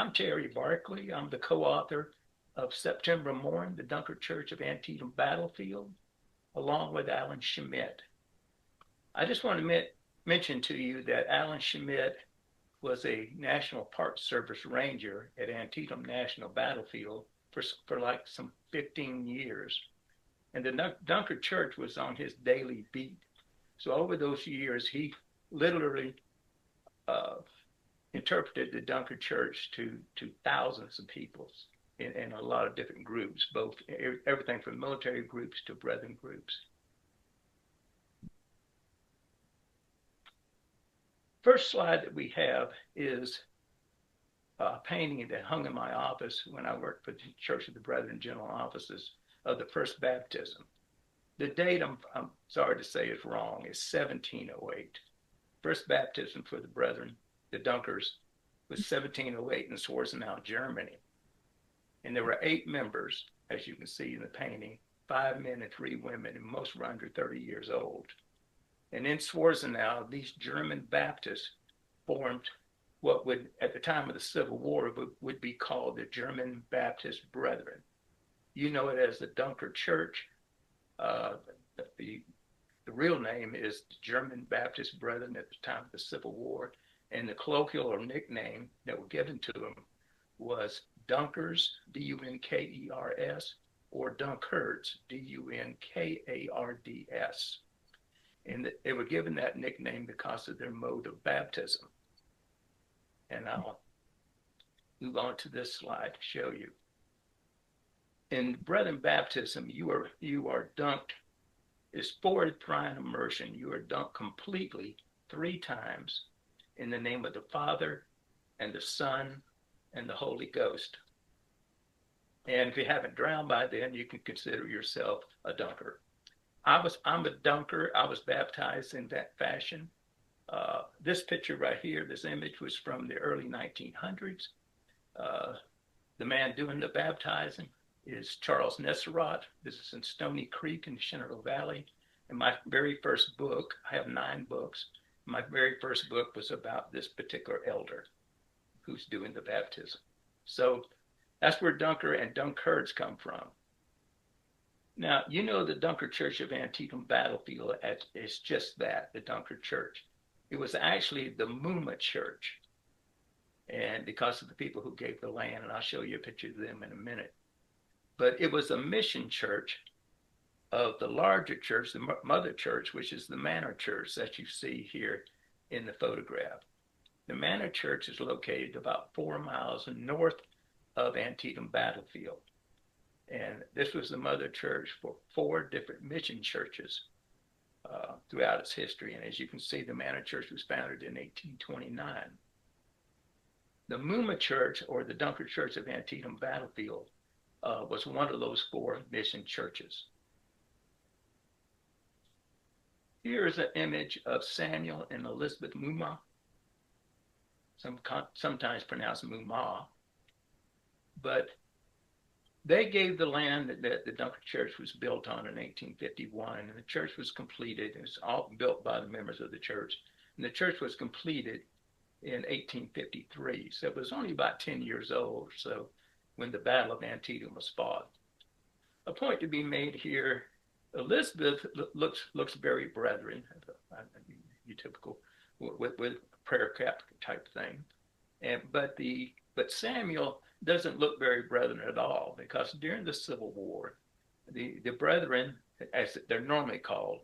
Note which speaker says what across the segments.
Speaker 1: I'm Terry Barkley. I'm the co-author of September Mourn, the Dunker Church of Antietam Battlefield, along with Alan Schmidt. I just want to mention to you that Alan Schmidt was a National Park Service ranger at Antietam National Battlefield for like some 15 years. And the Dunker Church was on his daily beat. So over those years, he literally uh, interpreted the Dunker Church to thousands of people in a lot of different groups, both everything from military groups to brethren groups. First slide that we have is a painting that hung in my office when I worked for the Church of the Brethren General Offices of the first baptism. The date, I'm sorry to say, is wrong. It's 1708. First baptism for the brethren, the Dunkers, was 1708 in Schwarzenau, Germany. And there were 8 members, as you can see in the painting, 5 men and 3 women, and most were under 30 years old. And in Schwarzenau, these German Baptists formed what would, at the time of the Civil War, would be called the German Baptist Brethren. You know it as the Dunker Church. The real name is the German Baptist Brethren at the time of the Civil War. And the colloquial or nickname that were given to them was Dunkers, D-U-N-K-E-R-S, or Dunkards, D-U-N-K-A-R-D-S. And they were given that nickname because of their mode of baptism. And I'll move on to this slide to show you. In brethren baptism, you are dunked. It's forward thrine immersion. You are dunked completely 3 times in the name of the Father and the Son and the Holy Ghost. And if you haven't drowned by then, you can consider yourself a dunker. I'm a dunker. I was baptized in that fashion. This picture right here, this image was from the early 1900s. The man doing the baptizing is Charles Nesserot. This is in Stony Creek in the Shenandoah Valley. And my very first book, I have 9 books. My very first book was about this particular elder who's doing the baptism. So that's where Dunker and Dunkards come from. Now, you know the Dunker Church of Antietam Battlefield is just that, the Dunker Church. It was actually the Muma Church. And because of the people who gave the land, and I'll show you a picture of them in a minute. But it was a mission church of the larger church, the mother church, which is the Manor Church that you see here in the photograph. The Manor Church is located about 4 miles north of Antietam Battlefield. And this was the mother church for 4 different mission churches throughout its history. And as you can see, the Manor Church was founded in 1829. The Muma Church, or the Dunker Church of Antietam Battlefield, was one of those 4 mission churches. Here is an image of Samuel and Elizabeth Muma, sometimes pronounced Muma, but they gave the land that the Dunker Church was built on in 1851, and the church was completed. It was all built by the members of the church, and the church was completed in 1853. So it was only about 10 years old. So when the Battle of Antietam was fought. A point to be made here, Elizabeth looks very brethren, you typical with prayer cap type thing, but Samuel doesn't look very brethren at all, because during the Civil War, the brethren, as they're normally called,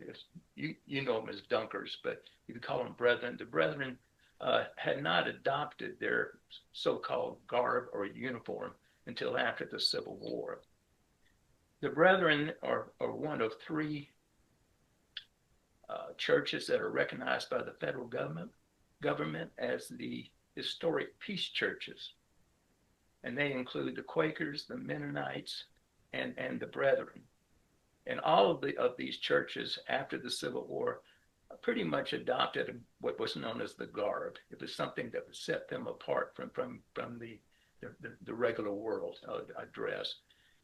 Speaker 1: you know them as Dunkers, but you can call them brethren. The brethren had not adopted their so-called garb or uniform until after the Civil War. The Brethren are one of 3 churches that are recognized by the federal government as the historic peace churches. And they include the Quakers, the Mennonites, and the Brethren. And all of these churches after the Civil War pretty much adopted what was known as the garb. It was something that would set them apart from the regular world dress.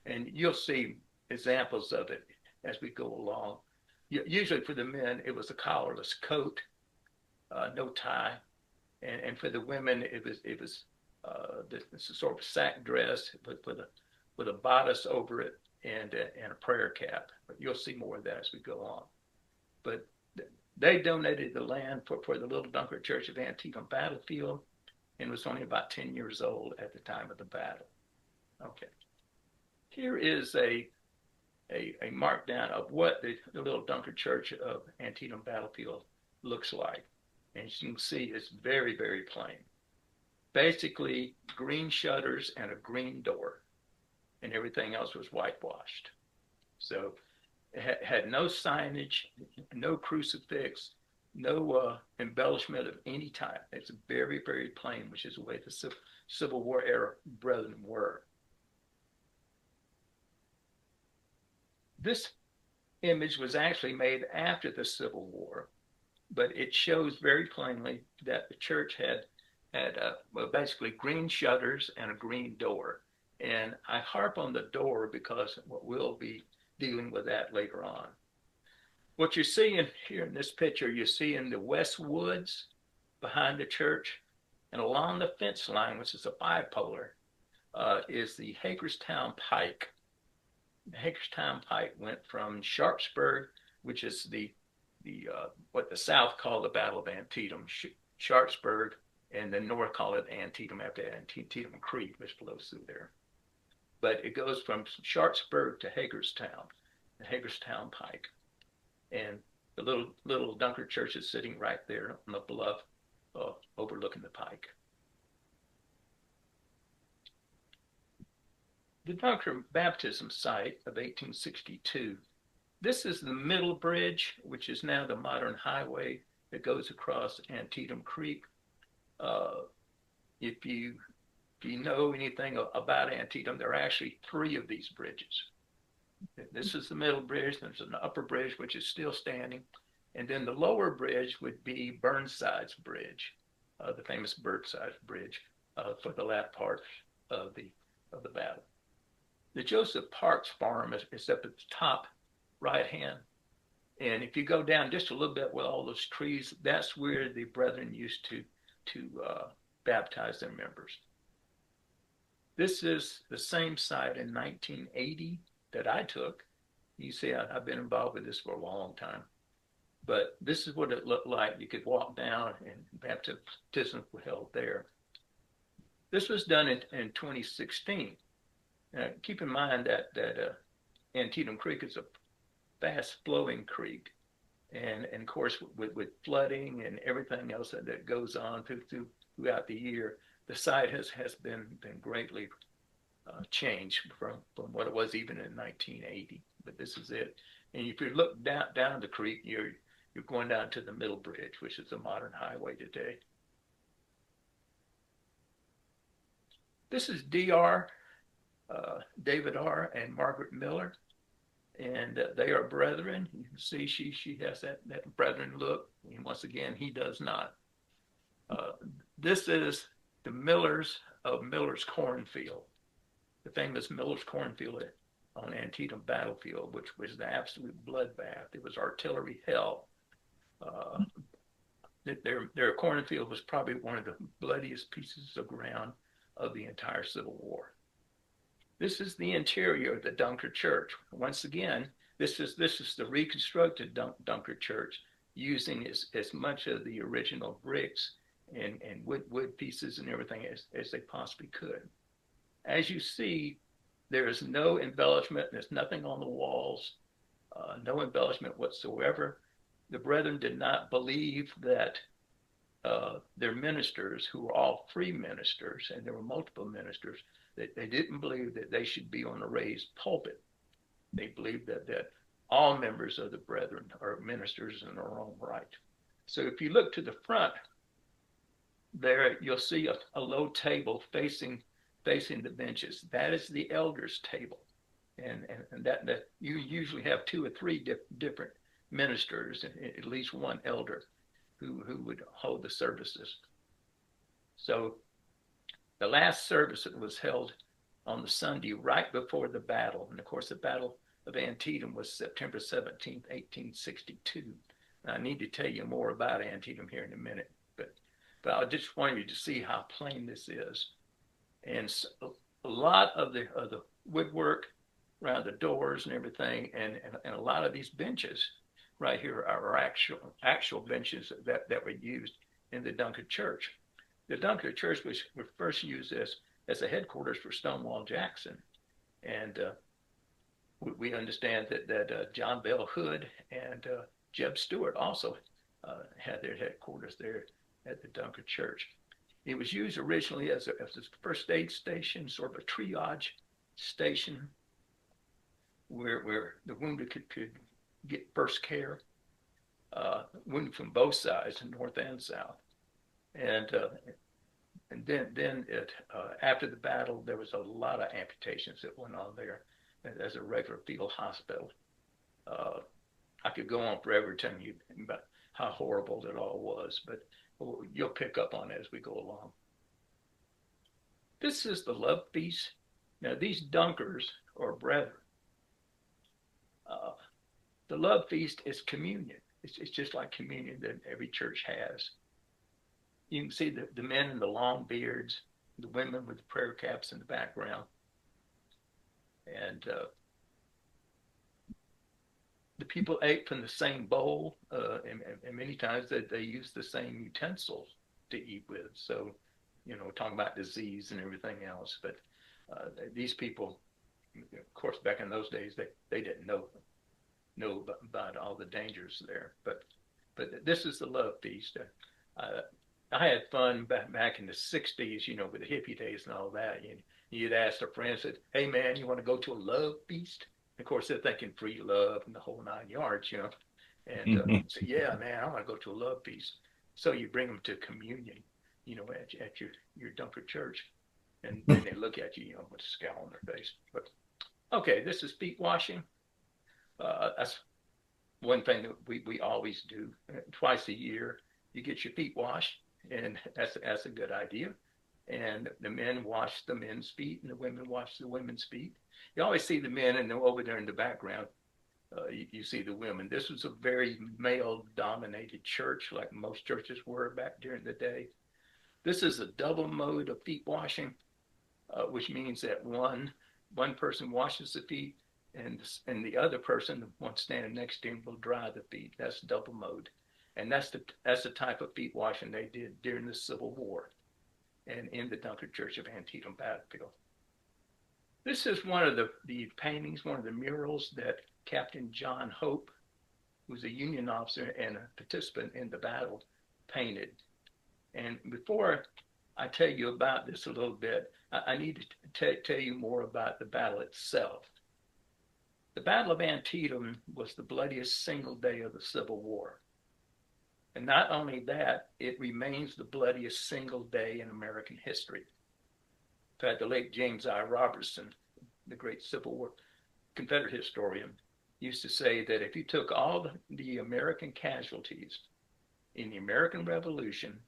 Speaker 1: And you'll see examples of it as we go along. Usually for the men, it was a collarless coat, no tie, and for the women, it was This is sort of a sack dress with a bodice over it and a prayer cap. But you'll see more of that as we go on. But they donated the land for the little Dunker Church of Antietam battlefield, and was only about 10 years old at the time of the battle. Okay. Here is a markdown of what the little Dunker Church of Antietam battlefield looks like. And as you can see, it's very, very plain. Basically, green shutters and a green door, and everything else was whitewashed. So it had no signage, no crucifix, no embellishment of any type. It's very, very plain, which is the way the Civil War era brethren were. This image was actually made after the Civil War, but it shows very plainly that the church had basically green shutters and a green door. And I harp on the door because we'll be dealing with that later on. What you're seeing here in this picture, you're seeing the West Woods behind the church, and along the fence line, which is a bipolar, is the Hagerstown Pike. The Hagerstown Pike went from Sharpsburg, which is what the South called the Battle of Antietam, Sharpsburg, and the North call it Antietam after Antietam Creek, which flows through there. But it goes from Sharpsburg to Hagerstown, the Hagerstown Pike. And the little Dunker Church is sitting right there on the bluff overlooking the pike. The Dunker baptism site of 1862. This is the middle bridge, which is now the modern highway that goes across Antietam Creek. If you know anything about Antietam, there are actually 3 of these bridges. This is the middle bridge. There's an upper bridge, which is still standing. And then the lower bridge would be Burnside's Bridge, the famous Burnside's Bridge for the last part of the battle. The Joseph Parks Farm is up at the top right hand. And if you go down just a little bit with all those trees, that's where the brethren used to baptize their members. This is the same site in 1980 that I took. You see, I've been involved with this for a long time. But this is what it looked like. You could walk down and baptism was held there. This was done in 2016. Now, keep in mind that Antietam Creek is a fast flowing creek. And of course, with flooding and everything else that goes on throughout the year, the site has been greatly changed from what it was even in 1980. But this is it. And if you look down the creek, you're going down to the middle bridge, which is a modern highway today. This is Dr. David R. and Margaret Miller. And they are brethren. You can see she has that brethren look. And once again, he does not. This is the Millers of Miller's Cornfield, the famous Miller's Cornfield on Antietam battlefield, which was the absolute bloodbath. It was artillery hell. Their cornfield was probably one of the bloodiest pieces of ground of the entire Civil War. This is the interior of the Dunker Church. Once again, this is the reconstructed Dunker Church, using as much of the original bricks and wood pieces and everything as they possibly could. As you see, there is no embellishment. There's nothing on the walls, no embellishment whatsoever. The brethren did not believe that their ministers, who were all free ministers, and there were multiple ministers, that they didn't believe that they should be on a raised pulpit. They believed that all members of the brethren are ministers in their own right. So if you look to the front there, you'll see a low table facing the benches. That is the elders' table. And that you usually have 2 or 3 different ministers, at least one elder who would hold the services. So the last service that was held on the Sunday right before the battle, and of course the Battle of Antietam was September 17th, 1862. Now, I need to tell you more about Antietam here in a minute, but I just want you to see how plain this is. And a lot of the woodwork around the doors and everything, and a lot of these benches right here are actual benches that were used in the Dunker Church. The Dunker Church was first used as a headquarters for Stonewall Jackson, and we understand that John Bell Hood and Jeb Stuart also had their headquarters there at the Dunker Church. It was used originally as a first aid station, sort of a triage station where the wounded could get first care, wounded from both sides, north and south. And then after the battle, there was a lot of amputations that went on there as a regular field hospital. I could go on forever telling you about how horrible it all was, but you'll pick up on it as we go along. This is the love feast. Now, these Dunkers are brethren. The love feast is communion. It's just like communion that every church has. You can see the men in the long beards, the women with the prayer caps in the background. And the people ate from the same bowl, and many times they use the same utensils to eat with. So, talking about disease and everything else. But these people, of course, back in those days, they didn't know about all the dangers there. But this is the love feast. I had fun back in the 60s, with the hippie days and all that. You'd ask a friend, said, "Hey, man, you want to go to a love feast?" Of course, they're thinking free love and the whole 9 yards, And say, "Yeah, man, I want to go to a love feast." So you bring them to communion, at your Dunker Church. And then they look at you, with a scowl on their face. But, okay, this is feet washing. That's one thing that we always do. Twice a year, you get your feet washed, and that's a good idea. And the men wash the men's feet, and the women wash the women's feet. You always see the men, and over there in the background, you see the women. This was a very male-dominated church, like most churches were back during the day. This is a double mode of feet washing, which means that one person washes the feet, and the other person, the one standing next to him, will dry the feet. That's double mode, and that's the type of feet washing they did during the Civil War, and in the Dunker Church of Antietam battlefield. This is one of the paintings, one of the murals that Captain John Hope, who's a Union officer and a participant in the battle, painted. And before I tell you about this a little bit, I need to tell you more about the battle itself. The Battle of Antietam was the bloodiest single day of the Civil War. And not only that, it remains the bloodiest single day in American history. In fact, the late James I. Robertson, the great Civil War Confederate historian, used to say that if you took all the American casualties in the American Revolution,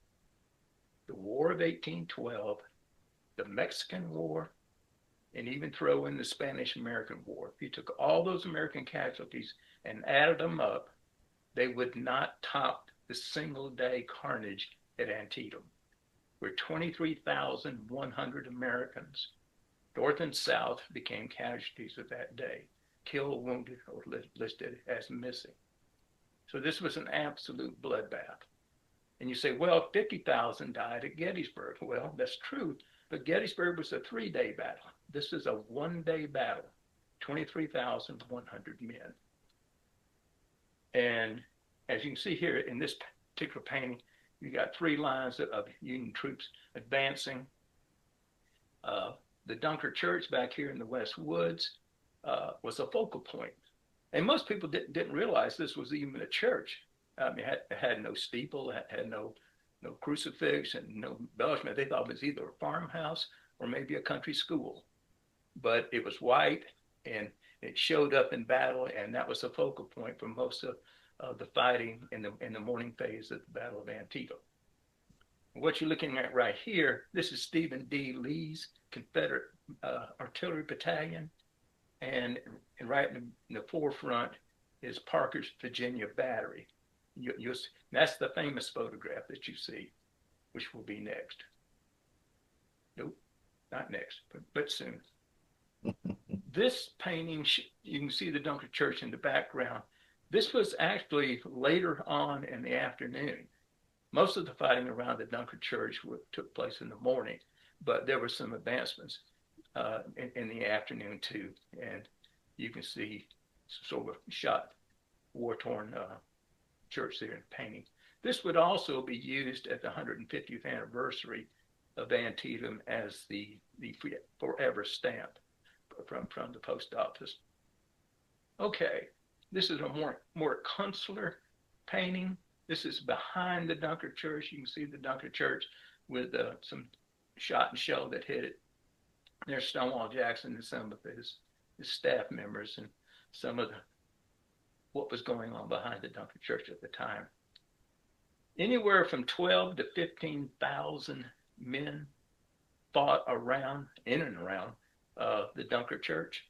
Speaker 1: the War of 1812, the Mexican War, and even throw in the Spanish-American War, if you took all those American casualties and added them up, they would not top the single-day carnage at Antietam, where 23,100 Americans, North and South, became casualties of that day, killed, wounded, or listed as missing. So this was an absolute bloodbath. And you say, well, 50,000 died at Gettysburg. Well, that's true, but Gettysburg was a 3-day battle. This is a 1-day battle, 23,100 men. And as you can see here in this particular painting, you got 3 lines of Union troops advancing. The Dunker Church back here in the West Woods was a focal point. And most people didn't realize this was even a church. It had no steeple, it had no crucifix and no embellishment. They thought it was either a farmhouse or maybe a country school. But it was white, and it showed up in battle, and that was a focal point for most of the fighting in the morning phase of the Battle of Antietam. What you're looking at right here, this is Stephen D. Lee's Confederate Artillery Battalion, and right in the forefront is Parker's Virginia Battery. That's the famous photograph that you see, which will be next. Nope, not next, but soon. This painting, you can see the Dunker Church in the background. This was actually later on in the afternoon. Most of the fighting around the Dunker Church took place in the morning, but there were some advancements in the afternoon too. And you can see sort of shot, war-torn church there in the painting. This would also be used at the 150th anniversary of Antietam as the forever stamp from the post office. Okay, this is a more consular painting. This is behind the Dunker Church. You can see the Dunker Church with some shot and shell that hit it. There's Stonewall Jackson and some of his staff members and some of what was going on behind the Dunker Church at the time. Anywhere from 12 to 15,000 men fought in and around the Dunker Church,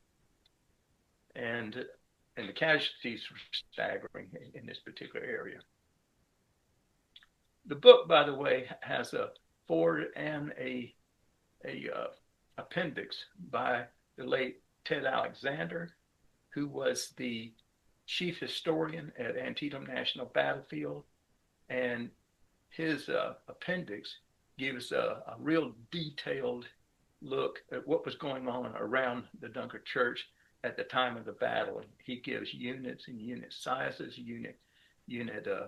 Speaker 1: and the casualties were staggering in this particular area. The book, by the way, has a foreword and a appendix by the late Ted Alexander, who was the chief historian at Antietam National Battlefield, and his appendix gives a real detailed look at what was going on around the Dunker Church at the time of the battle. He gives units and unit sizes, unit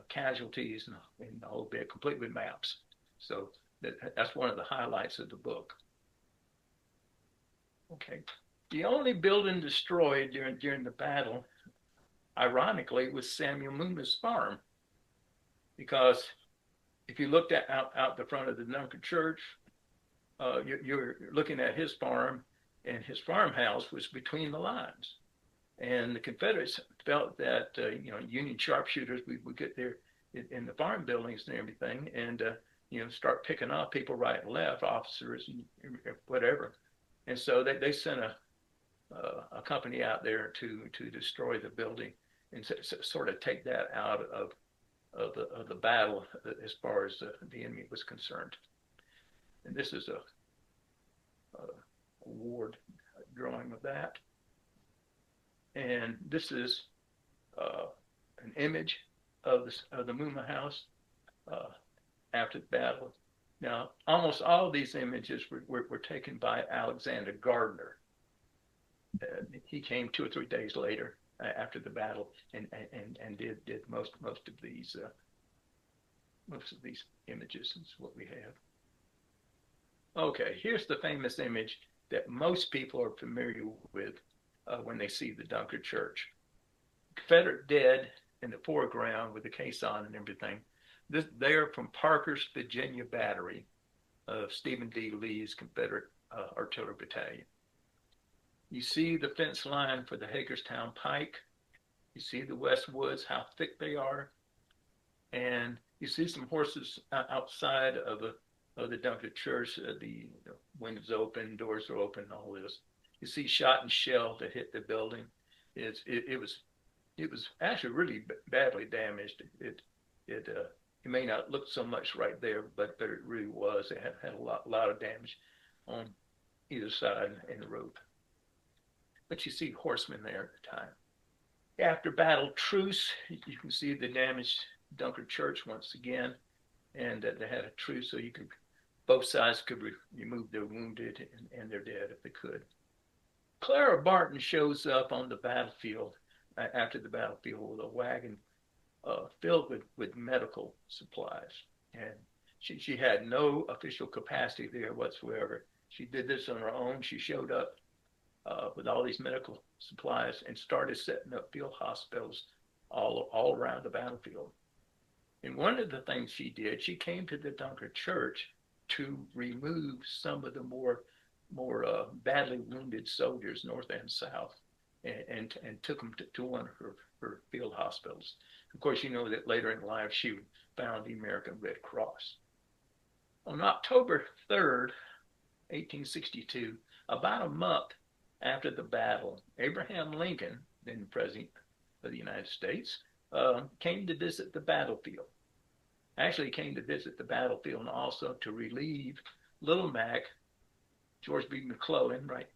Speaker 1: casualties, and the whole bit, complete with maps. So that's one of the highlights of the book. Okay, the only building destroyed during the battle, ironically, was Samuel Mooma's farm, because if you looked out the front of the Dunker Church, you're looking at his farm, and his farmhouse was between the lines. And the Confederates felt that Union sharpshooters would get there in the farm buildings and everything, and start picking off people right and left, officers and whatever. And so they sent a company out there to destroy the building and sort of take that out of the battle as far as the enemy was concerned. And this is a ward drawing of that. And this is an image of the Mooma house after the battle. Now, almost all of these images were taken by Alexander Gardner. He came 2 or 3 days later after the battle and did most of these images. Is what we have. Okay, here's the famous image that most people are familiar with when they see the Dunker Church. Confederate dead in the foreground with the caisson and everything. They are from Parker's Virginia Battery of Stephen D. Lee's Confederate Artillery Battalion. You see the fence line for the Hagerstown Pike. You see the West Woods, how thick they are. And you see some horses outside of the Dunker Church. The windows open, doors are open, all this. You see shot and shell that hit the building. It was actually really badly damaged. It may not look so much right there, but it really was. It had a lot of damage on either side in the road. But you see horsemen there at the time. After battle truce, you can see the damaged Dunker Church once again, and they had a truce so both sides could remove their wounded and their dead if they could. Clara Barton shows up on the battlefield after the battlefield with a wagon filled with medical supplies. And she had no official capacity there whatsoever. She did this on her own. She showed up with all these medical supplies and started setting up field hospitals all around the battlefield. And one of the things she did, she came to the Dunker Church to remove some of the more badly wounded soldiers, north and south, and took them to one of her field hospitals. Of course, you know that later in life she found the American Red Cross. On October 3rd, 1862, about a month after the battle, Abraham Lincoln, then President of the United States, came to visit the battlefield. Actually came to visit the battlefield and also to relieve Little Mac, George B. McClellan, right?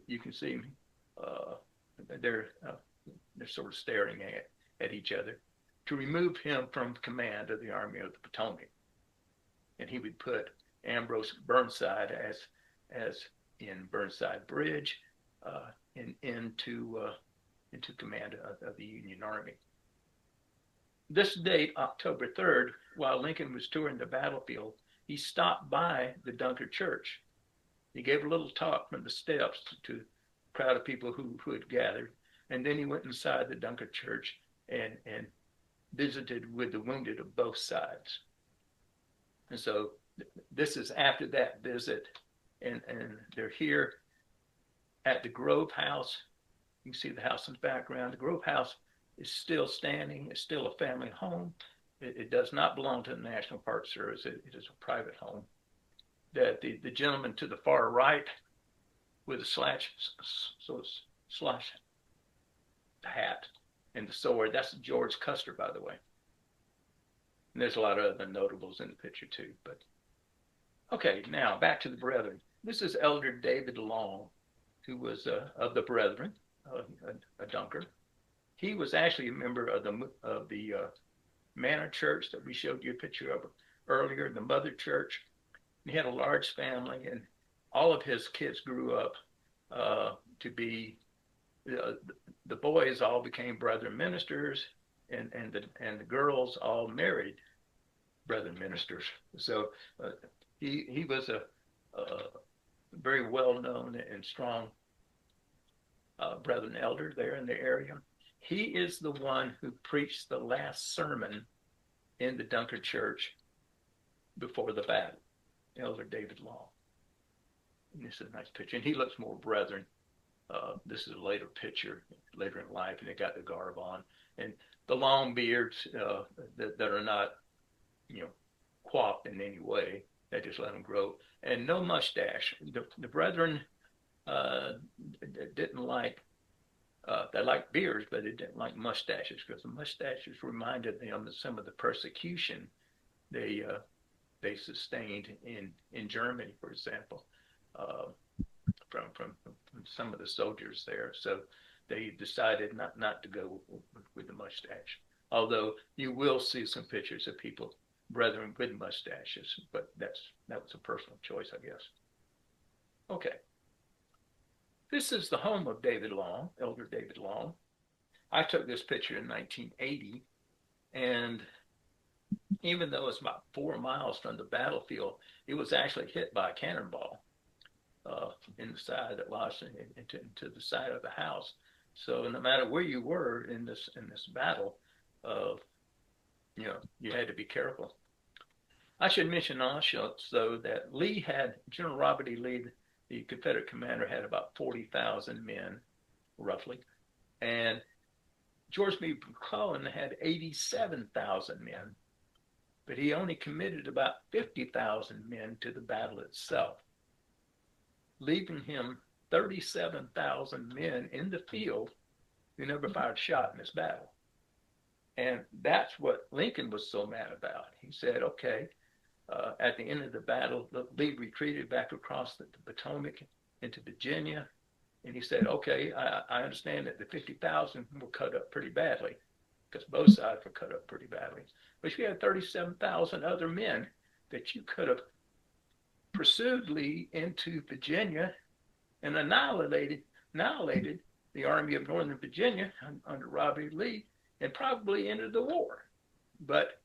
Speaker 1: You can see him. They're sort of staring at each other to remove him from command of the Army of the Potomac, and he would put Ambrose Burnside as in Burnside Bridge into command of the Union Army. This date, October 3rd, while Lincoln was touring the battlefield, he stopped by the Dunker Church. He gave a little talk from the steps to a crowd of people who had gathered, and then he went inside the Dunker Church and visited with the wounded of both sides. And so this is after that visit, and they're here at the Grove House. You can see the house in the background. The Grove House is still standing. It's still a family home. It does not belong to the National Park Service. It is a private home. That the gentleman to the far right with a slash hat and the sword, that's George Custer, by the way. And there's a lot of other notables in the picture too. But okay, now back to the Brethren. This is Elder David Long, who was of the Brethren, a Dunker. He was actually a member of the Manor Church that we showed you a picture of earlier, the Mother Church. He had a large family, and all of his kids grew up to be the boys all became Brethren ministers, and the girls all married Brethren ministers. So he was a very well known and strong Brethren elder there in the area. He is the one who preached the last sermon in the Dunker Church before the battle, Elder David Long. And this is a nice picture. And he looks more Brethren. This is a later picture, later in life, and they got the garb on. And the long beards that are not, coiffed in any way. They just let them grow. And no mustache. The Brethren didn't like, they liked beards, but they didn't like mustaches, because the mustaches reminded them of some of the persecution they sustained in Germany, for example, from some of the soldiers there. So they decided not to go with the mustache. Although you will see some pictures of people, Brethren with mustaches, but that was a personal choice, I guess. Okay. This is the home of David Long, Elder David Long. I took this picture in 1980, and even though it's about 4 miles from the battlefield, it was actually hit by a cannonball in the side that lodged into the side of the house. So no matter where you were in this battle, you had to be careful. I should mention also, though, that General Robert E. Lee, the Confederate commander, had about 40,000 men, roughly, and George B. McClellan had 87,000 men, but he only committed about 50,000 men to the battle itself, leaving him 37,000 men in the field who never fired a shot in this battle. And that's what Lincoln was so mad about. He said, okay, at the end of the battle, Lee retreated back across the Potomac into Virginia. And he said, okay, I understand that the 50,000 were cut up pretty badly, because both sides were cut up pretty badly. But you had 37,000 other men that you could have pursued Lee into Virginia and annihilated the Army of Northern Virginia under Robert E. Lee and probably ended the war. But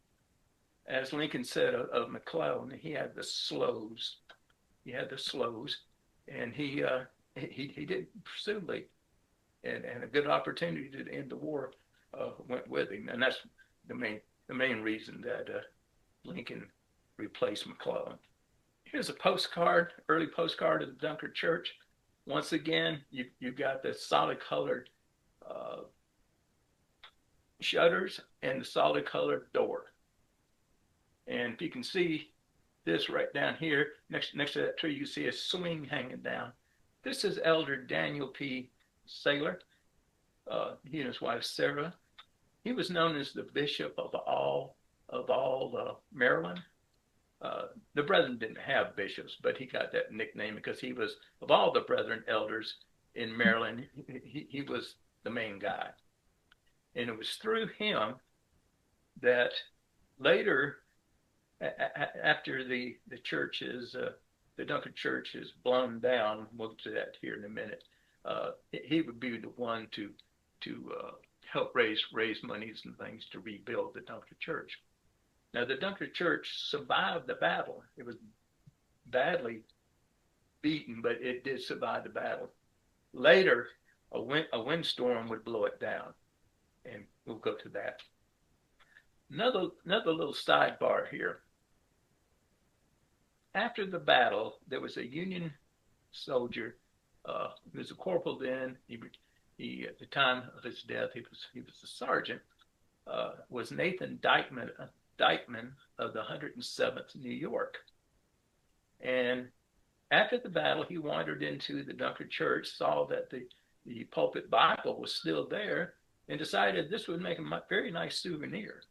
Speaker 1: as Lincoln said of McClellan, he had the slows. And he didn't pursue Lee. And a good opportunity to end the war went with him. And that's the main reason that Lincoln replaced McClellan. Here's a postcard, early postcard of the Dunker Church. Once again, you've got the solid colored shutters and the solid colored door. And if you can see this right down here, next to that tree, you see a swing hanging down. This is Elder Daniel P. Saylor. He and his wife Sarah. He was known as the Bishop of all Maryland. The brethren didn't have bishops, but he got that nickname because he was, of all the brethren elders in Maryland, he was the main guy. And it was through him that later, after the church is, the Dunker Church is blown down, we'll get to that here in a minute, he would be the one to help raise monies and things to rebuild the Dunker Church. Now, the Dunker Church survived the battle. It was badly beaten, but it did survive the battle. Later, a windstorm would blow it down, and we'll go to that. Another little sidebar here. After the battle, there was a Union soldier. He was a corporal then. He at the time of his death, he was a sergeant. Was Nathan Dykeman of the 107th New York. And after the battle, he wandered into the Dunker Church, saw that the pulpit Bible was still there, and decided this would make a very nice souvenir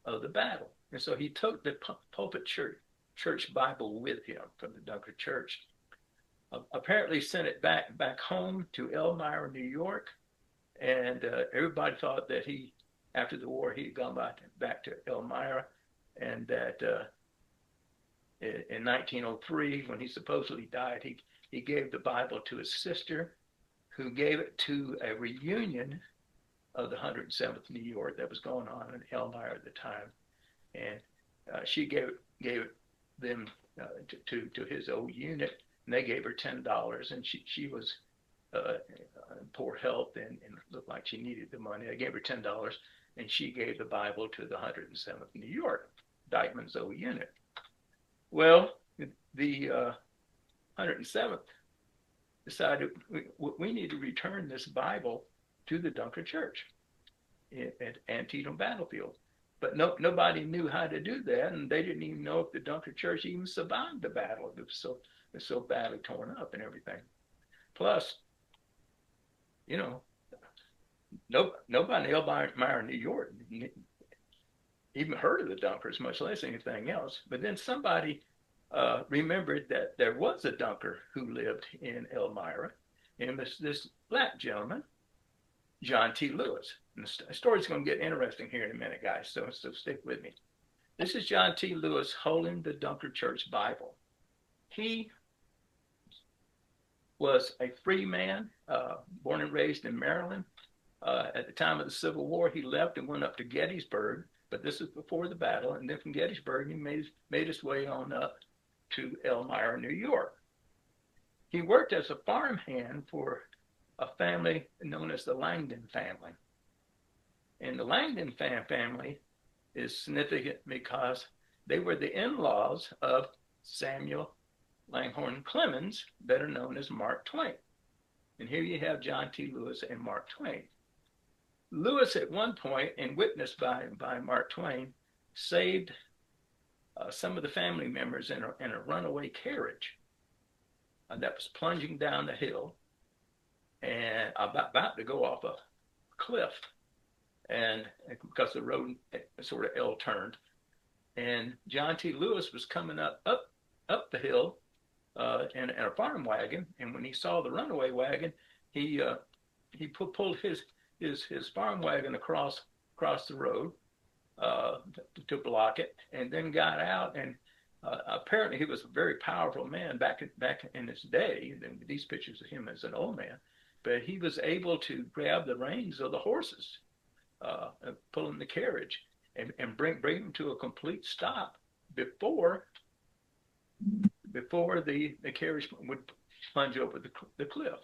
Speaker 1: of the battle. And so he took the pulpit church Bible with him from the Dunker Church. Apparently sent it back home to Elmira, New York, and everybody thought that after the war, he had gone back to Elmira, and that in 1903, when he supposedly died, he gave the Bible to his sister, who gave it to a reunion of the 107th New York that was going on in Elmira at the time, and she gave them to his old unit, and they gave her $10, and she was in poor health and looked like she needed the money. They gave her $10, and she gave the Bible to the 107th New York, Dykeman's old unit. Well, the 107th decided we need to return this Bible to the Dunker Church at Antietam battlefield. But nobody knew how to do that, and they didn't even know if the Dunker Church even survived the battle. It was so badly torn up and everything. Plus, nobody in Elmira, New York, even heard of the Dunkers, much less anything else. But then somebody remembered that there was a Dunker who lived in Elmira, and it was this black gentleman, John T. Lewis. And the story's going to get interesting here in a minute, guys, so stick with me. This is John T. Lewis holding the Dunker Church Bible. He was a free man, born and raised in Maryland. At the time of the Civil War, he left and went up to Gettysburg, but this was before the battle. And then from Gettysburg, he made his way on up to Elmira, New York. He worked as a farmhand for a family known as the Langdon family. And the Langdon family is significant because they were the in-laws of Samuel Langhorne Clemens, better known as Mark Twain. And here you have John T. Lewis and Mark Twain. Lewis, at one point, and witnessed by Mark Twain, saved some of the family members in a runaway carriage that was plunging down the hill and about to go off a cliff, and because the road sort of L-turned, and John T. Lewis was coming up the hill in a farm wagon, and when he saw the runaway wagon, he pulled his farm wagon across the road to block it, and then got out. And apparently he was a very powerful man back in his day. These pictures of him as an old man, but he was able to grab the reins of the horses, pulling the carriage, and bring them to a complete stop before the carriage would plunge over the cliff.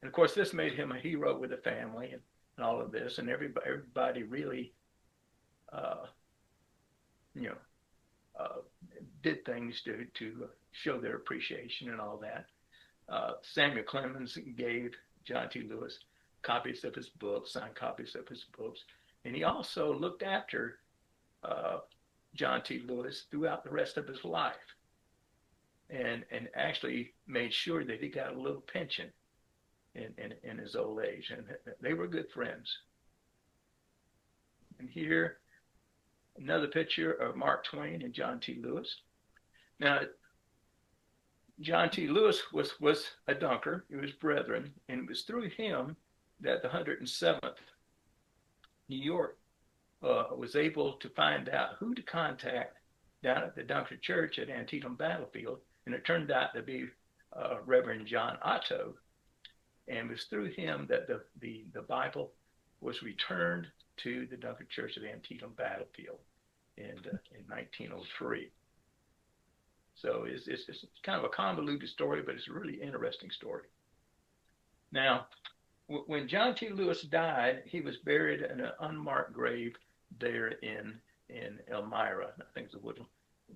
Speaker 1: And of course, this made him a hero with the family and all of this, and everybody really, did things to show their appreciation and all that. Samuel Clemens gave John T. Lewis copies of his books, signed copies of his books, and he also looked after John T. Lewis throughout the rest of his life, and actually made sure that he got a little pension in his old age, and they were good friends. And here, another picture of Mark Twain and John T. Lewis. Now, John T. Lewis was a Dunker. He was brethren, and it was through him that the 107th New York was able to find out who to contact down at the Dunker Church at Antietam Battlefield, and it turned out to be Reverend John Otto, and it was through him that the Bible was returned to the Dunker Church of Antietam Battlefield in 1903. So it's kind of a convoluted story, but it's a really interesting story. Now, when John T. Lewis died, he was buried in an unmarked grave there in Elmira. I think it's a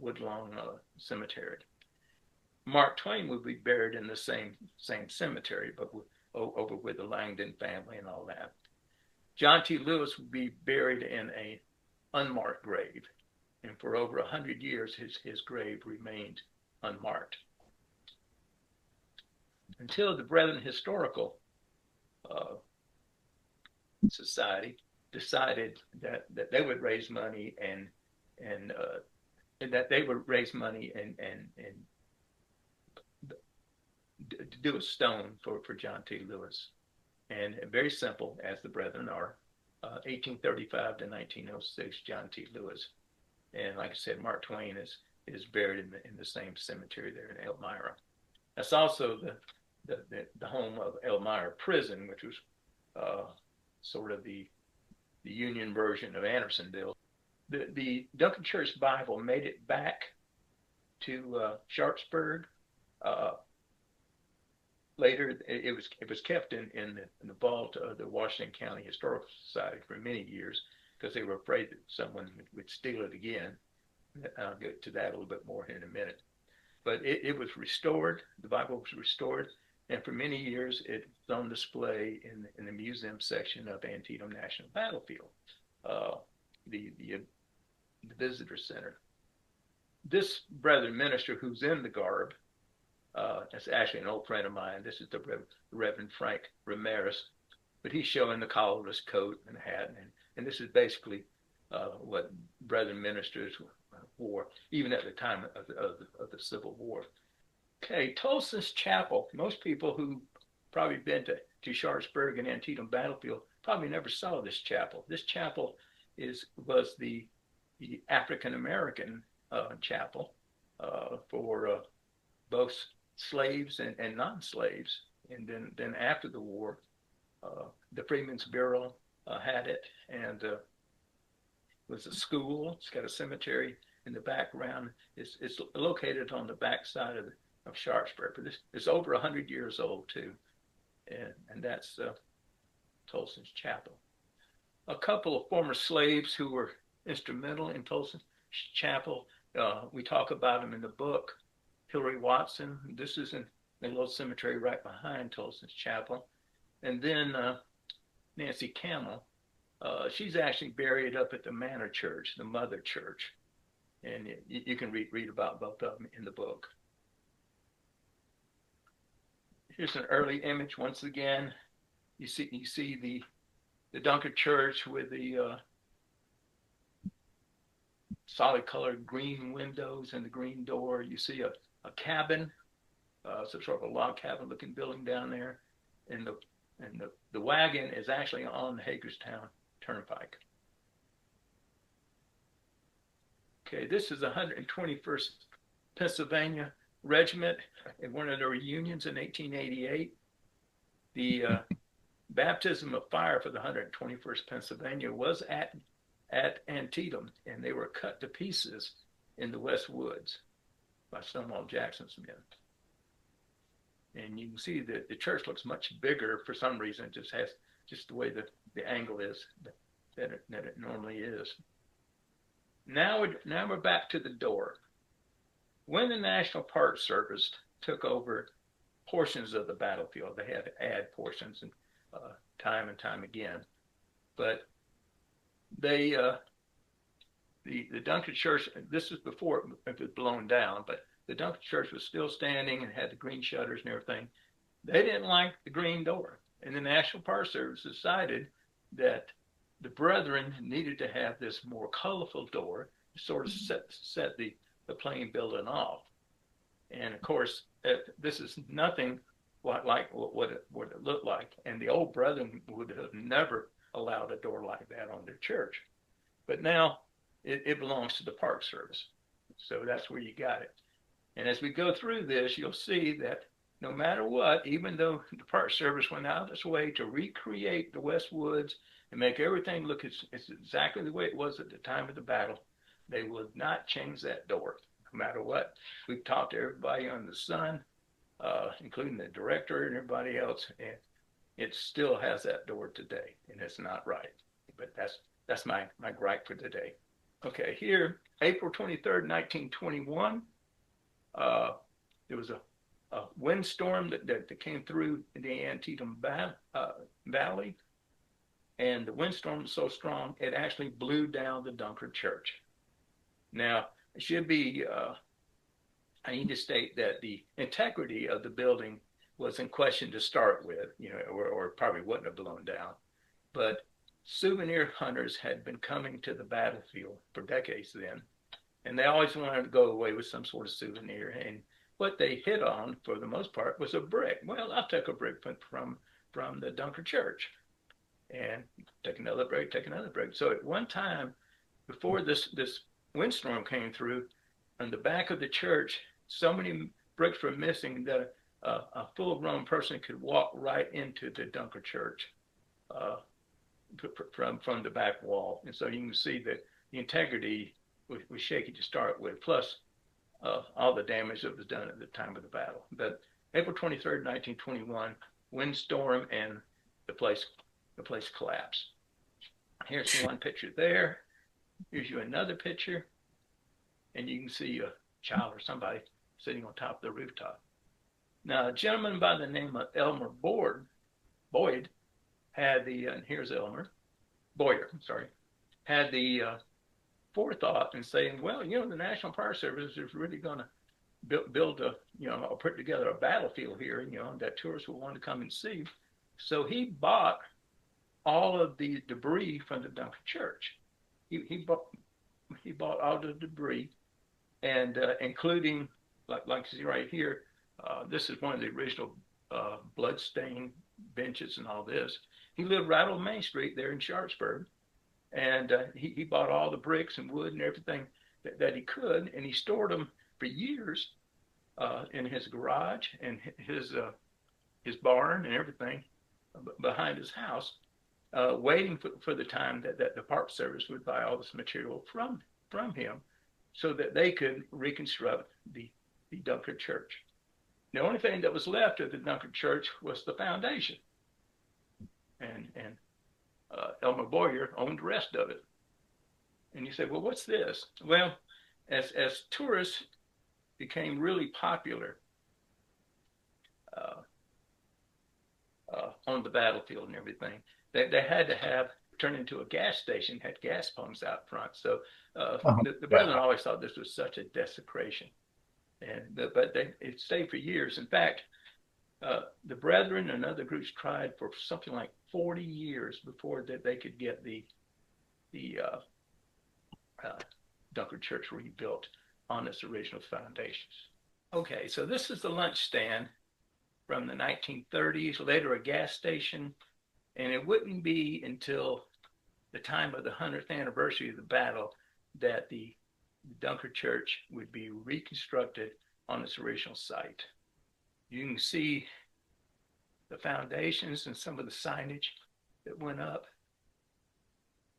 Speaker 1: Woodlawn cemetery. Mark Twain would be buried in the same cemetery, but over with the Langdon family and all that. John T. Lewis would be buried in an unmarked grave, and for over 100 years, his grave remained unmarked. Until the Brethren Historical Society decided that they would raise money and that they would raise money and do a stone for John T. Lewis. And very simple, as the Brethren are, 1835 to 1906, John T. Lewis. And like I said, Mark Twain is buried in the same cemetery there in Elmira. That's also the home of Elmira Prison, which was sort of the Union version of Andersonville. The Dunker Church Bible made it back to Sharpsburg. Later, it was kept in the vault of the Washington County Historical Society for many years because they were afraid that someone would steal it again. I'll get to that a little bit more in a minute. But it was restored. The Bible was restored, and for many years it's on display in the museum section of Antietam National Battlefield, the visitor center. This brethren minister who's in the garb, that's actually an old friend of mine. This is the Reverend Frank Ramirez, but he's showing the collarless coat and hat, and this is basically what brethren ministers wore, even at the time of the Civil War. Okay, Tolson's Chapel. Most people who probably been to Sharpsburg and Antietam Battlefield probably never saw this chapel. This chapel was the African American chapel for both slaves and non-slaves. And then after the war, the Freedmen's Bureau had it, and it was a school. It's got a cemetery in the background. It's located on the backside of Sharpsburg. But it's over 100 years old too, and that's Tolson's Chapel. A couple of former slaves who were instrumental in Tolson's Chapel. We talk about them in the book. Hillary Watson. This is in the little cemetery right behind Tolson's Chapel. And then Nancy Camel. She's actually buried up at the Manor Church, the Mother Church. And you can read about both of them in the book. Here's an early image. Once again, you see the Dunker Church with the solid colored green windows and the green door. You see a cabin, some sort of a log cabin looking building down there, and the wagon is actually on the Hagerstown Turnpike. Okay, this is the 121st Pennsylvania Regiment in one of their reunions in 1888. The baptism of fire for the 121st Pennsylvania was at Antietam, and they were cut to pieces in the West Woods by Stonewall Jackson's men. And you can see that the church looks much bigger for some reason. It just has the way the angle is that it normally is. Now we're back to the door. When the National Park Service took over portions of the battlefield, they had to add portions and time and time again. But they the Dunker Church, this was before it was blown down, but the Dunker Church was still standing and had the green shutters and everything. They didn't like the green door, and the National Park Service decided that the brethren needed to have this more colorful door to sort of set the plain building off. And of course, this is nothing like what it looked like. And the old brethren would have never allowed a door like that on their church. But now it belongs to the Park Service. So that's where you got it. And as we go through this, you'll see that no matter what, even though the Park Service went out of its way to recreate the West Woods and make everything look it's exactly the way it was at the time of the battle, they would not change that door, no matter what. We've talked to everybody on the Sun, including the director and everybody else, and it still has that door today, and it's not right. But that's my gripe for today. Okay, here, April 23rd, 1921, there was a windstorm that came through the Antietam Valley, and the windstorm was so strong, it actually blew down the Dunker Church. Now, it should be, I need to state that the integrity of the building was in question to start with, or probably wouldn't have blown down. But souvenir hunters had been coming to the battlefield for decades then, and they always wanted to go away with some sort of souvenir. And what they hit on, for the most part, was a brick. Well, I took a brick from the Dunker Church, and take another brick. So at one time, before this windstorm came through, on the back of the church, so many bricks were missing that a full-grown person could walk right into the Dunker Church from the back wall. And so you can see that the integrity was shaky to start with, plus all the damage that was done at the time of the battle. But April 23rd, 1921, windstorm, and the place collapsed. Here's one picture there. Here's you another picture, and you can see a child or somebody sitting on top of the rooftop. Now, a gentleman by the name of Elmer Boyd had the, and here's Elmer Boyer, had the forethought in saying, well, the National Park Service is really going to build a, or put together a battlefield here, that tourists will want to come and see. So he bought all of the debris from the Dunker Church. He bought all the debris, and including, like you see right here, this is one of the original blood-stained benches and all this. He lived right on Main Street there in Sharpsburg, and he bought all the bricks and wood and everything that he could, and he stored them for years in his garage and his barn and everything behind his house, waiting for the time that the Park Service would buy all this material from him, so that they could reconstruct the Dunker Church. The only thing that was left of the Dunker Church was the foundation, and Elmer Boyer owned the rest of it. And you say, well, what's this? Well, as tourists became really popular on the battlefield and everything, they had to turn into a gas station, had gas pumps out front. So the brethren always thought this was such a desecration. But it stayed for years. In fact, the brethren and other groups tried for something like 40 years before that they could get the Dunker Church rebuilt on its original foundations. Okay, so this is the lunch stand from the 1930s, later a gas station, and it wouldn't be until the time of the 100th anniversary of the battle that the Dunker Church would be reconstructed on its original site. You can see the foundations and some of the signage that went up.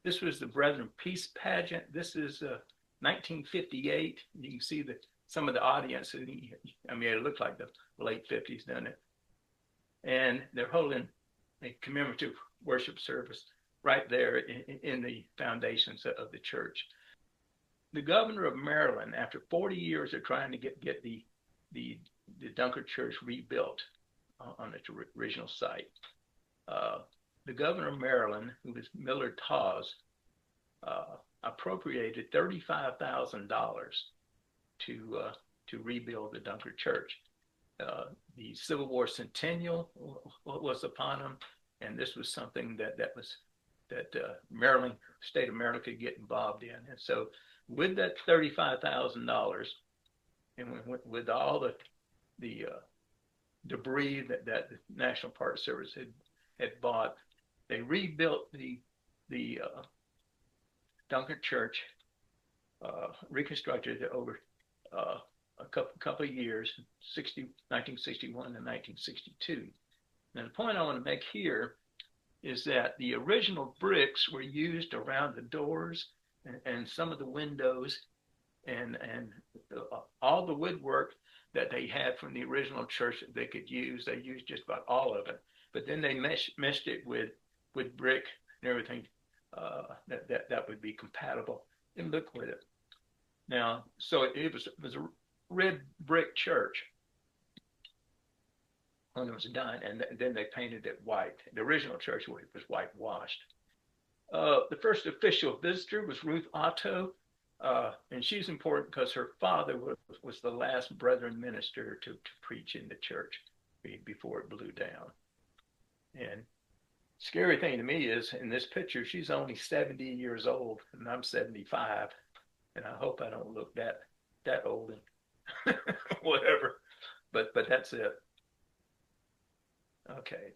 Speaker 1: This was the Brethren Peace Pageant. This is 1958. You can see some of the audience. I mean, it looked like the late 50s, doesn't it? And they're holding a commemorative worship service right there in the foundations of the church. The governor of Maryland, after 40 years of trying to get the Dunker Church rebuilt on its original site, the governor of Maryland, who was Millard Tawes, appropriated $35,000 to rebuild the Dunker Church. The Civil War centennial was upon them, and this was something that Maryland, state of Maryland, could get involved in. And so, with that $35,000, and with all the debris that the National Park Service had bought, they rebuilt the Dunker Church, reconstructed it over a couple of years, 1961 to 1962. Now, the point I want to make here is that the original bricks were used around the doors and some of the windows and all the woodwork that they had from the original church that they could use. They used just about all of it, but then they meshed it with brick and everything that would be compatible and look with it. Now, so it was a red brick church when it was done, and then they painted it white. The original church was whitewashed. The first official visitor was Ruth Otto, and she's important because her father was the last Brethren minister to preach in the church before it blew down. And scary thing to me is in this picture, she's only 70 years old, and I'm 75, and I hope I don't look that old and whatever, but that's it. Okay.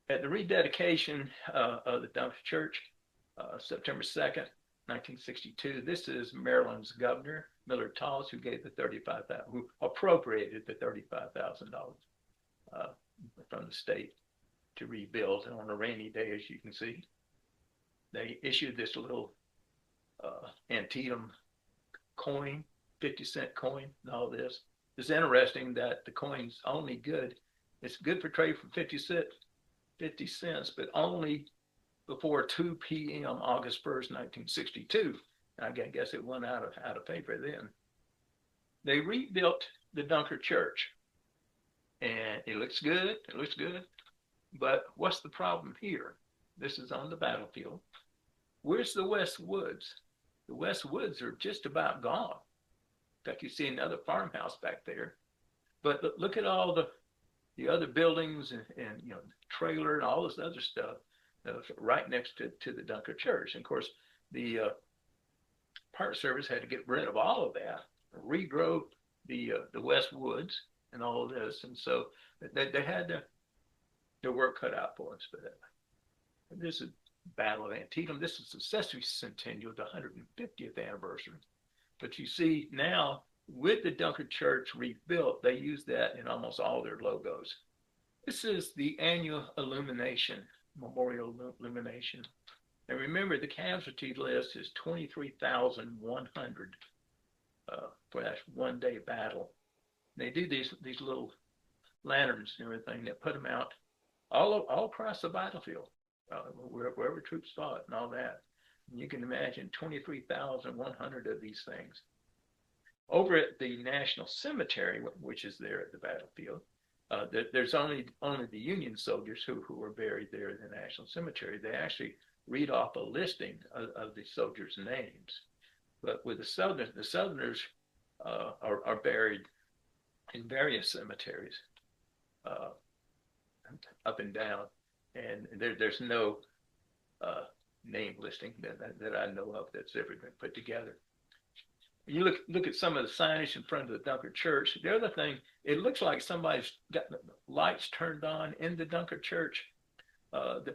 Speaker 1: At the rededication of the Dunker Church, September 2nd, 1962, this is Maryland's governor, Millard Tolles, who gave who appropriated the $35,000 from the state to rebuild. And on a rainy day, as you can see, they issued this little Antietam coin, 50-cent coin, and all this. It's interesting that the coin's only good. It's good for trade for 50 cents, but only before 2 p.m. August 1st, 1962. I guess it went out of paper then. They rebuilt the Dunker Church, and it looks good. It looks good. But what's the problem here? This is on the battlefield. Where's the West Woods? The West Woods are just about gone. In fact, you see another farmhouse back there. But look at all the other buildings and trailer and all this other stuff right next to the Dunker Church. And of course, the Park Service had to get rid of all of that, regrow the West Woods and all of this. And so they had their work cut out for us for that. And this is Battle of Antietam. This is the sesquicentennial, the 150th anniversary. But you see now, with the Dunker Church rebuilt, they use that in almost all their logos. This is the annual illumination, memorial illumination. And remember, the casualty list is 23,100 for that one-day battle. They do these little lanterns and everything that put them out all across the battlefield, wherever troops fought and all that. And you can imagine 23,100 of these things. Over at the National Cemetery, which is there at the battlefield, there's only the Union soldiers who were buried there in the National Cemetery. They actually read off a listing of the soldiers' names. But with the Southerners are buried in various cemeteries up and down, and there's no name listing that I know of that's ever been put together. You look at some of the signage in front of the Dunker Church. The other thing, it looks like somebody's got the lights turned on in the Dunker Church.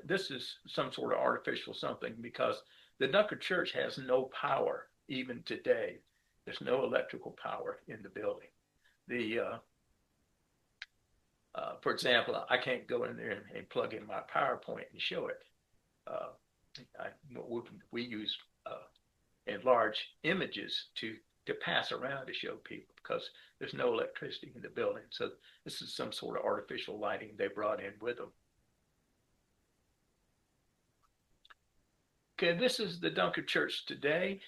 Speaker 1: This is some sort of artificial something, because the Dunker Church has no power even today. There's no electrical power in the building. For example, I can't go in there and plug in my PowerPoint and show it. We use enlarge images to pass around to show people, because there's no electricity in the building. So this is some sort of artificial lighting they brought in with them. Okay, this is the Dunker Church today.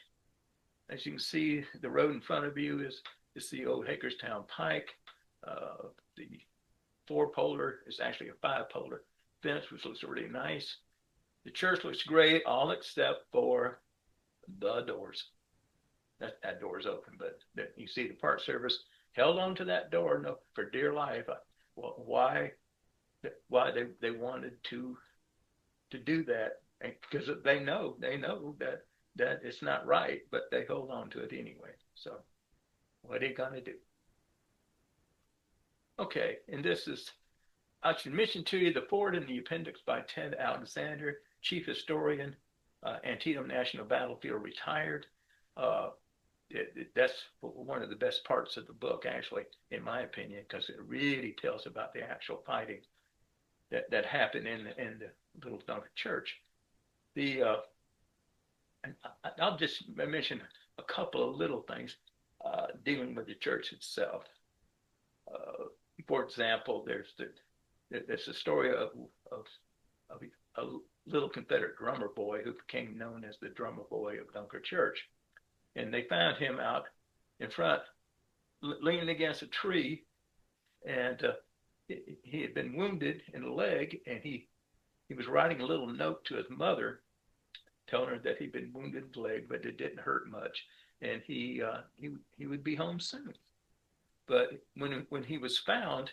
Speaker 1: As you can see, the road in front of you is the old Hagerstown Pike. The four-polar is actually a five-polar fence, which looks really nice. The church looks great, all except for the doors. That door's open, but you see the Park Service held on to that door for dear life. Why they wanted to do that? Because they know that it's not right, but they hold on to it anyway. So What are you going to do? Okay, and this is, I should mention to you the forward and the appendix by Ted Alexander, chief historian, Antietam National Battlefield, retired. Uh, that's one of the best parts of the book, actually, in my opinion, because it really tells about the actual fighting that happened in the little Dunker Church. The I'll just mention a couple of little things dealing with the church itself. Uh, for example, there's a story of a little Confederate drummer boy who became known as the drummer boy of Dunker Church, and they found him out in front, leaning against a tree, and he had been wounded in the leg, and he was writing a little note to his mother, telling her that he'd been wounded in the leg, but it didn't hurt much, and he would be home soon. But when he was found,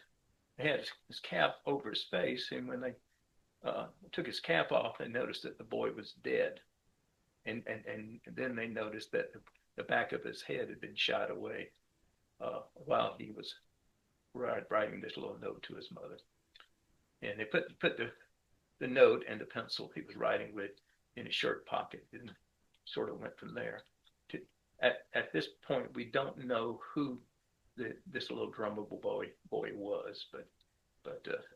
Speaker 1: he had his cap over his face, and when they took his cap off, they noticed that the boy was dead, and then they noticed that the back of his head had been shot away while he was writing this little note to his mother. And they put the note and the pencil he was writing with in his shirt pocket, and sort of went from there. At this point, we don't know who this little drummer boy was, but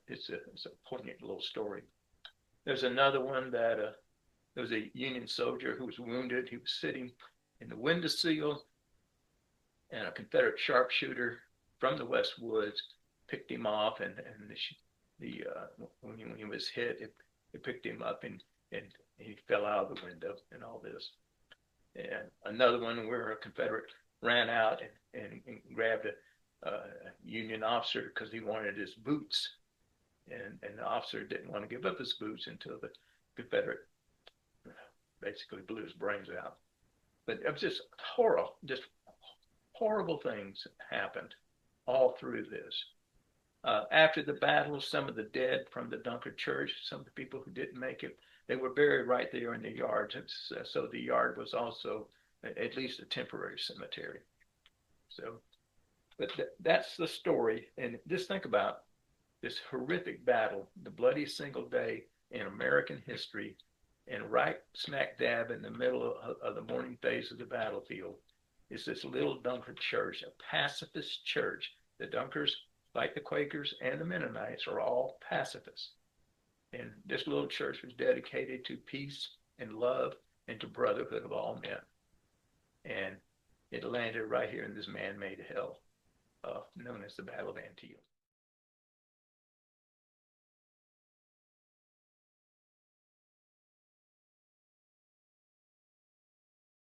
Speaker 1: it's a poignant little story. There's another one that there was a Union soldier who was wounded. He was sitting in the windowsill, and a Confederate sharpshooter from the West Woods picked him off, and when he was hit, it picked him up, and he fell out of the window and all this. And another one where a Confederate ran out and grabbed a Union officer because he wanted his boots, and the officer didn't want to give up his boots until the Confederate basically blew his brains out. But it was just horrible things happened all through this. After the battle, some of the dead from the Dunker Church, some of the people who didn't make it, they were buried right there in the yard. So the yard was also at least a temporary cemetery. So, but that's the story. And just think about this horrific battle, the bloody single day in American history, and right smack dab in the middle of the morning phase of the battlefield is this little Dunker Church, a pacifist church. The Dunkers, like the Quakers and the Mennonites, are all pacifists. And this little church was dedicated to peace and love and to brotherhood of all men. And it landed right here in this man-made hell known as the Battle of Antietam.